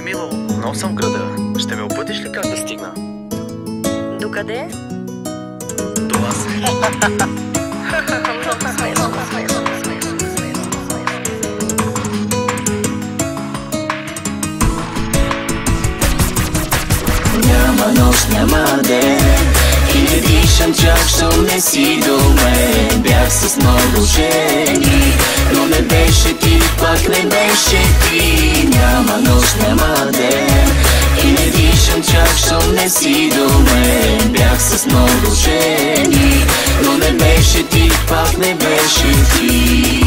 Мило, нов съм в града. Ще ме опътиш ли как да стигна? Докъде? До вас. Няма нощ, няма ден и не дишам чак, щом не си до мен. Бях с много жени, но не беше ти, пак не беше ти. Няма нощ, няма ден и не дишам чак, щом не си до мен. Бях с много жени, но не беше ти, пак не беше ти.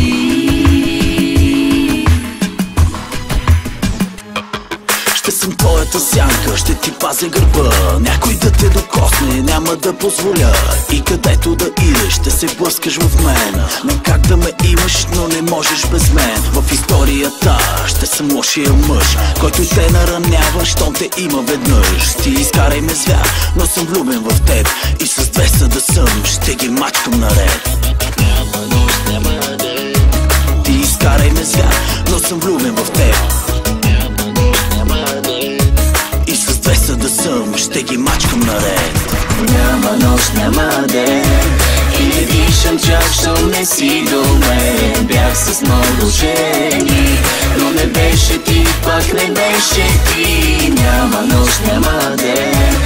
Ще съм твоята сянка, ще ти пазя гърба. Някой да те докосне, няма да позволя. И където да идеш, ще се блъскаш в мен. Не как да ме имаш, но не можеш без мен. В историята ще съм лошия мъж, който те наранява, щом те има веднъж. Ти изкарай ме звяр, но съм влюбен в теб. И с 200 да съм, ще ги мачкам наред. Няма нощ, няма ден. Ти изкарай ме звяр, но съм влюбен в теб. И с 200 да съм, ще ги мачкам наред. Няма нощ, няма ден и не дишам чак, щом не си до мен. Бях с много жени, но не беше ти, пак не беше ти. Няма нощ, няма ден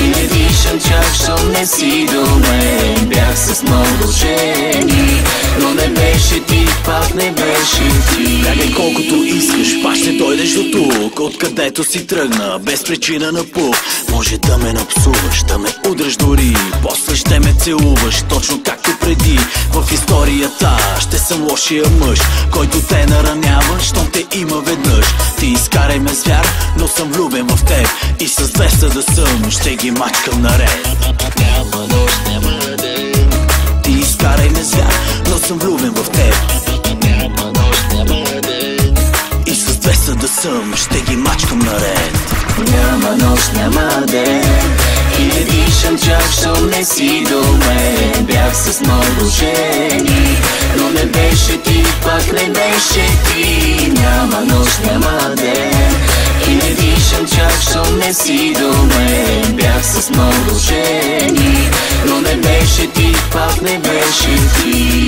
и не дишам чак, щом не си до мен. Бях с много жени, но не беше ти, пак не беше ти. Бягай колкото искаш, пак ще дойдеш до тук, откъдето си тръгна, без причина на пух. Може да ме напсуваш, да ме удреш дори, после ще ме целуваш, точно както преди. В историята ще съм лошия мъж, който те наранява, щом те има веднъж. Ти изкарай ме звяр, но съм влюбен в теб. И с 200 да съм, ще ги мачкам наред. Няма нощ, няма ден. Ти изкарай ме звяр, но съм влюбен в теб. Няма нощ, няма ден. И с 200 да съм, ще ги мачкам наред. Няма нощ, няма ден и не дишам чак, щом не си до мен. Бях с много жени, но не беше ти, пак не беше ти. Няма нощ, няма ден и не дишам чак, щом не си до мен. Бях с много жени, но не беше ти, пак не беше ти.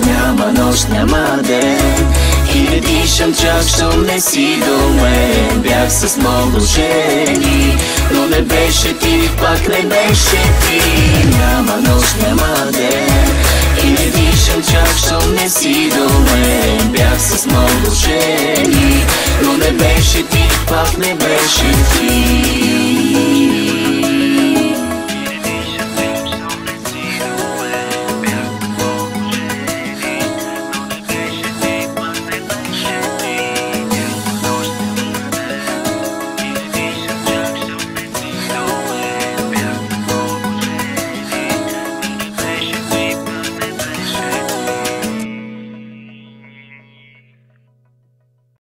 Няма нощ, няма ден и не дишам чак, щом не си до мен. Бях с много жени, но не беше ти, пак не беше ти. Няма нощ, няма ден и не дишам чак, щом не си до мен. Бях с много жени, но не беше ти, пак не беше ти.